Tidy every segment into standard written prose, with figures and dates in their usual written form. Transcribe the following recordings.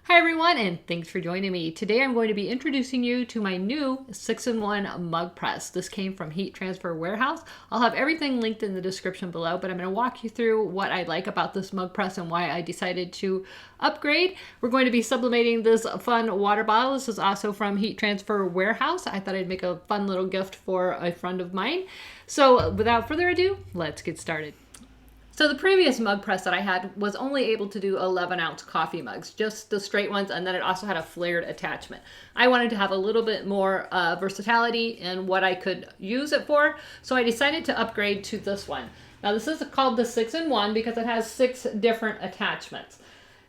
Hi everyone, and thanks for joining me. Today I'm going to be introducing you to my new 6-in-1 mug press. This came from Heat Transfer Warehouse. I'll have everything linked in the description below, but I'm going to walk you through what I like about this mug press and why I decided to upgrade. We're going to be sublimating this fun water bottle. This is also from Heat Transfer Warehouse. I thought I'd make a fun little gift for a friend of mine. So without further ado, let's get started. So the previous mug press that I had was only able to do 11-ounce coffee mugs, just the straight ones, and then it also had a flared attachment. I wanted to have a little bit more versatility in what I could use it for, so I decided to upgrade to this one. Now this is called the 6-in-1 because it has 6 different attachments.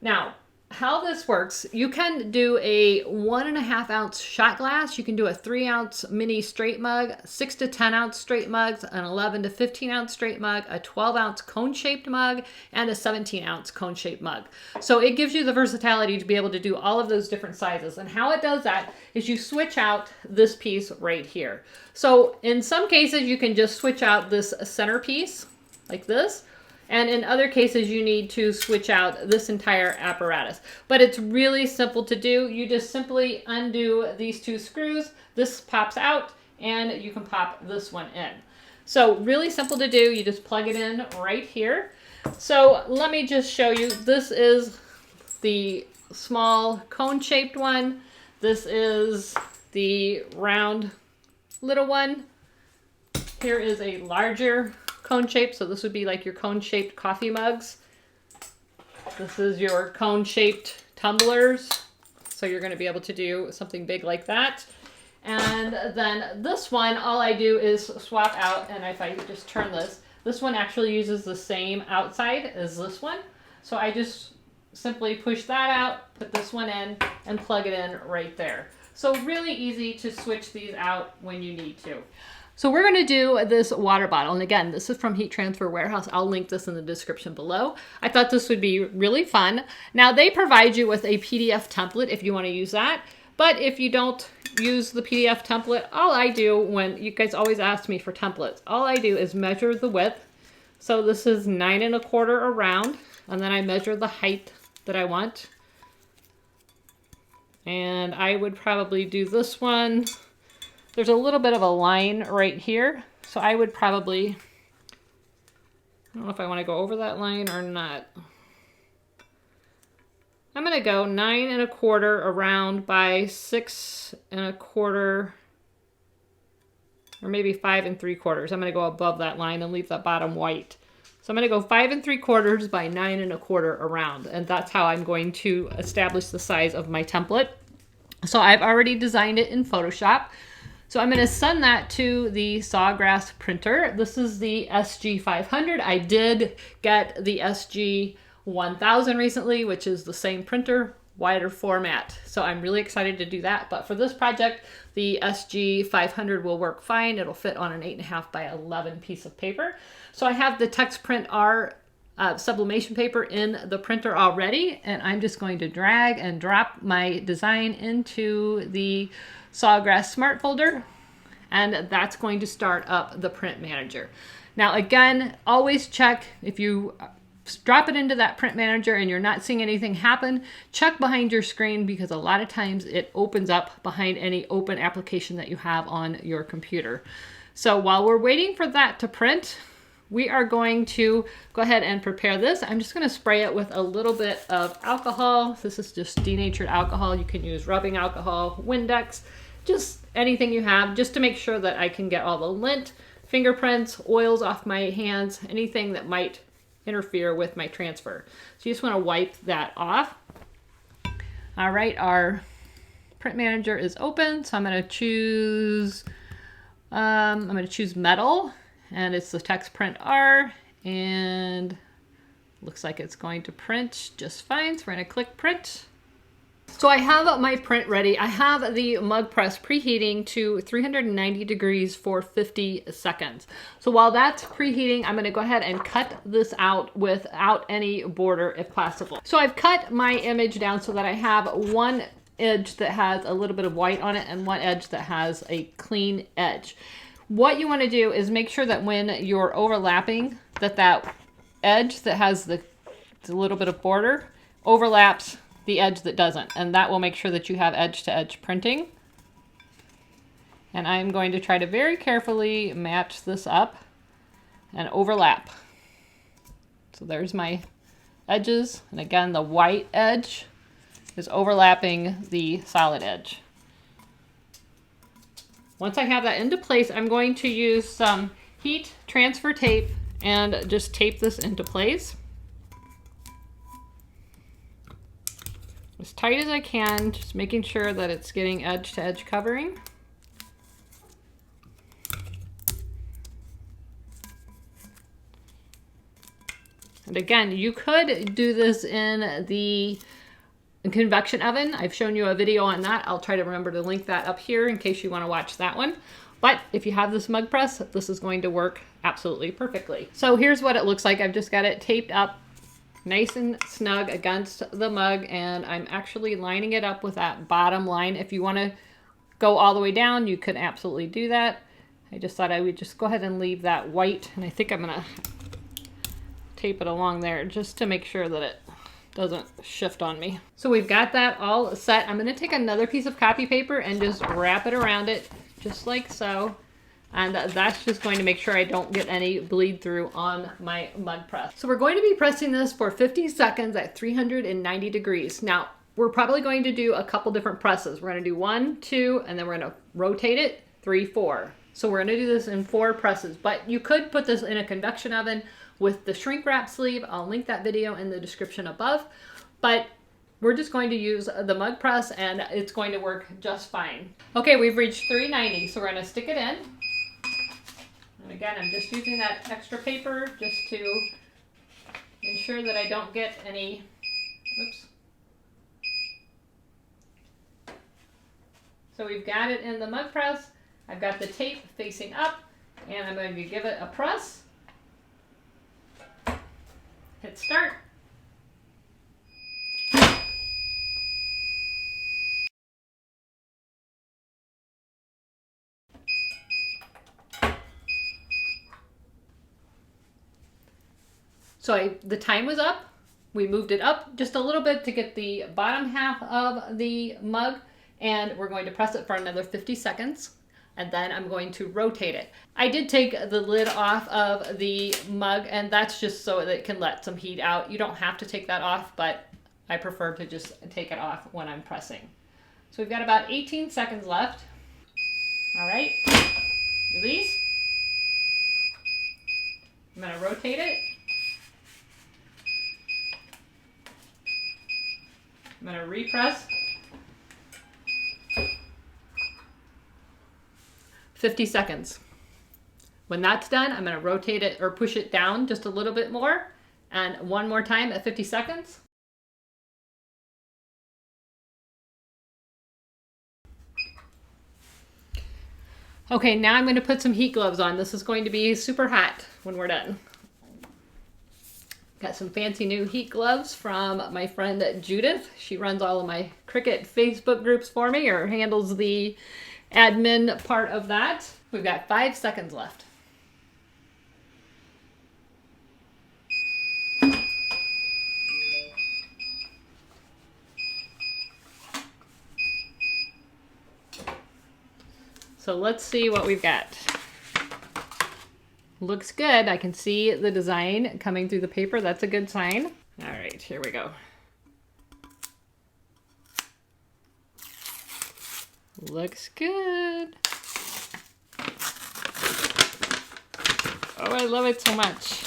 Now, how this works, you can do a 1.5-ounce shot glass, you can do a 3-ounce mini straight mug, 6 to 10-ounce straight mugs, an 11 to 15-ounce straight mug, a 12-ounce cone-shaped mug, and a 17-ounce cone-shaped mug. So it gives you the versatility to be able to do all of those different sizes. And how it does that is you switch out this piece right here. So in some cases, you can just switch out this center piece like this. And in other cases, you need to switch out this entire apparatus. But it's really simple to do. You just simply undo these 2 screws. This pops out, and you can pop this one in. So really simple to do. You just plug it in right here. So let me just show you. This is the small cone-shaped one. This is the round little one. Here is a larger cone shape, so this would be like your cone-shaped coffee mugs. This is your cone-shaped tumblers, so you're going to be able to do something big like that. And then this one, all I do is swap out, and if I just turn this one actually uses the same outside as this one. So I just simply push that out, put this one in, and plug it in right there. So really easy to switch these out when you need to. So we're going to do this water bottle. And again, this is from Heat Transfer Warehouse. I'll link this in the description below. I thought this would be really fun. Now they provide you with a PDF template if you want to use that. But if you don't use the PDF template, all I do when you guys always ask me for templates, all I do is measure the width. So this is 9 1/4 around. And then I measure the height that I want. And I would probably do this one. There's a little bit of a line right here, so I would probably, I don't know if I want to go over that line or not. I'm going to go 9 1/4 around by 6 1/4, or maybe 5 3/4. I'm going to go above that line and leave that bottom white. So I'm going to go 5 3/4 by 9 1/4 around, and that's how I'm going to establish the size of my template. So I've already designed it in Photoshop. So I'm going to send that to the Sawgrass printer. This is the SG500. I did get the SG1000 recently, which is the same printer, wider format. So I'm really excited to do that. But for this project, the SG500 will work fine. It'll fit on an 8.5 by 11 piece of paper. So I have the TextPrint R sublimation paper in the printer already, and I'm just going to drag and drop my design into the Sawgrass Smart folder, and that's going to start up the print manager. Now again, always check if you drop it into that print manager and you're not seeing anything happen, check behind your screen, because a lot of times it opens up behind any open application that you have on your computer. So while we're waiting for that to print, we are going to go ahead and prepare this. I'm just going to spray it with a little bit of alcohol. This is just denatured alcohol. You can use rubbing alcohol, Windex, just anything you have, just to make sure that I can get all the lint, fingerprints, oils off my hands, anything that might interfere with my transfer. So you just want to wipe that off. All right, our print manager is open, so I'm going to choose metal. And it's the TextPrint R, and looks like it's going to print just fine. So we're going to click print. So I have my print ready. I have the mug press preheating to 390 degrees for 50 seconds. So while that's preheating, I'm going to go ahead and cut this out without any border if possible. So I've cut my image down so that I have one edge that has a little bit of white on it and one edge that has a clean edge. What you want to do is make sure that when you're overlapping, that edge that has the little bit of border overlaps the edge that doesn't, and that will make sure that you have edge-to-edge printing. And I'm going to try to very carefully match this up and overlap. So there's my edges, and again, the white edge is overlapping the solid edge. Once I have that into place, I'm going to use some heat transfer tape and just tape this into place. As tight as I can, just making sure that it's getting edge to edge covering. And again, you could do this in the convection oven. I've shown you a video on that. I'll try to remember to link that up here in case you want to watch that one. But if you have this mug press, this is going to work absolutely perfectly. So here's what it looks like. I've just got it taped up nice and snug against the mug, and I'm actually lining it up with that bottom line. If you want to go all the way down, you could absolutely do that. I just thought I would just go ahead and leave that white, and I think I'm gonna tape it along there just to make sure that it doesn't shift on me. So we've got that all set. I'm gonna take another piece of copy paper and just wrap it around it just like so. And that's just going to make sure I don't get any bleed through on my mug press. So we're going to be pressing this for 50 seconds at 390 degrees. Now, we're probably going to do a couple different presses. We're gonna do 1, 2, and then we're gonna rotate it, 3, 4. So we're gonna do this in 4 presses, but you could put this in a convection oven with the shrink wrap sleeve. I'll link that video in the description above, but we're just going to use the mug press and it's going to work just fine. Okay, we've reached 390, so we're gonna stick it in. And again, I'm just using that extra paper just to ensure that I don't get any, whoops. So we've got it in the mug press. I've got the tape facing up, and I'm going to give it a press. Hit start. So the time was up. We moved it up just a little bit to get the bottom half of the mug, and we're going to press it for another 50 seconds, and then I'm going to rotate it. I did take the lid off of the mug, and that's just so that it can let some heat out. You don't have to take that off, but I prefer to just take it off when I'm pressing. So we've got about 18 seconds left. All right, release. I'm gonna rotate it. I'm going to repress. 50 seconds. When that's done, I'm going to rotate it or push it down just a little bit more. And one more time at 50 seconds. Okay, now I'm going to put some heat gloves on. This is going to be super hot when we're done. Got some fancy new heat gloves from my friend Judith. She runs all of my Cricut Facebook groups for me, or handles the admin part of that. We've got 5 seconds left. So let's see what we've got. Looks good. I can see the design coming through the paper. That's a good sign. All right, here we go. Looks good. Oh, I love it so much.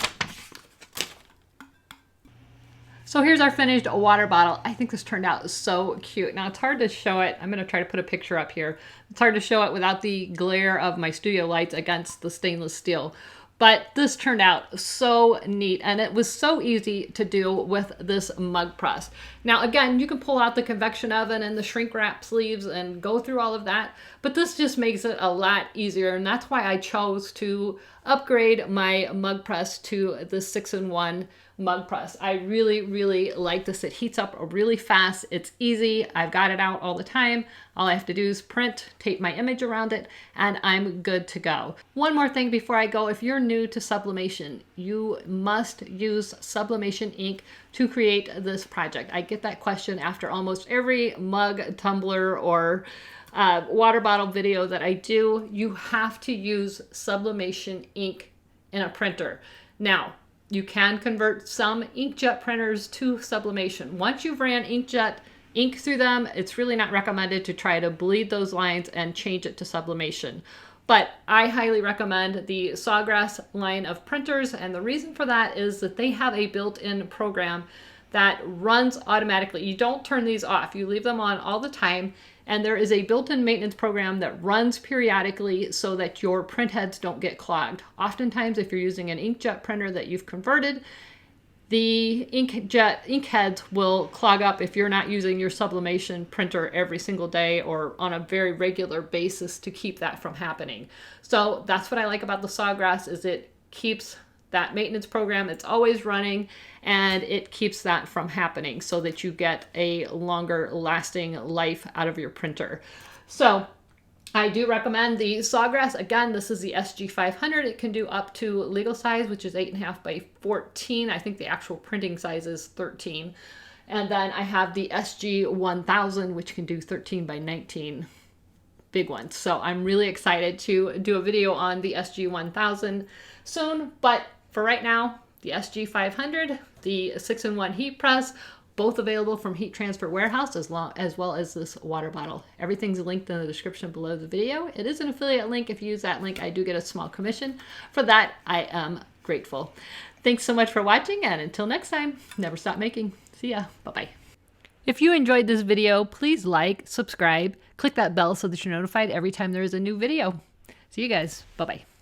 So here's our finished water bottle. I think this turned out so cute. Now it's hard to show it. I'm gonna try to put a picture up here. It's hard to show it without the glare of my studio lights against the stainless steel. But this turned out so neat, and it was so easy to do with this mug press. Now again, you can pull out the convection oven and the shrink wrap sleeves and go through all of that, but this just makes it a lot easier, and that's why I chose to upgrade my mug press to the 6-in-1 mug press. I really, really like this. It heats up really fast. It's easy. I've got it out all the time. All I have to do is print, tape my image around it, and I'm good to go. One more thing before I go, if you're new to sublimation, you must use sublimation ink to create this project. I get that question after almost every mug, tumbler, or water bottle video that I do. You have to use sublimation ink in a printer. Now, you can convert some inkjet printers to sublimation. Once you've ran inkjet ink through them, it's really not recommended to try to bleed those lines and change it to sublimation. But I highly recommend the Sawgrass line of printers, and the reason for that is that they have a built-in program that runs automatically. You don't turn these off. You leave them on all the time, and there is a built-in maintenance program that runs periodically so that your print heads don't get clogged. Oftentimes, if you're using an inkjet printer that you've converted, the ink heads will clog up if you're not using your sublimation printer every single day or on a very regular basis to keep that from happening. So that's what I like about the Sawgrass, is it keeps that maintenance program, it's always running, and it keeps that from happening so that you get a longer lasting life out of your printer. So I do recommend the Sawgrass. Again, this is the SG500. It can do up to legal size, which is 8.5 by 14. I think the actual printing size is 13. And then I have the SG1000, which can do 13 by 19. Big ones. So I'm really excited to do a video on the SG1000 soon. But for right now, the SG500, the 6-in-1 heat press, both available from Heat Transfer Warehouse, as well as this water bottle. Everything's linked in the description below the video. It is an affiliate link. If you use that link, I do get a small commission. For that, I am grateful. Thanks so much for watching, and until next time, never stop making. See ya. Bye-bye. If you enjoyed this video, please like, subscribe, click that bell so that you're notified every time there is a new video. See you guys. Bye-bye.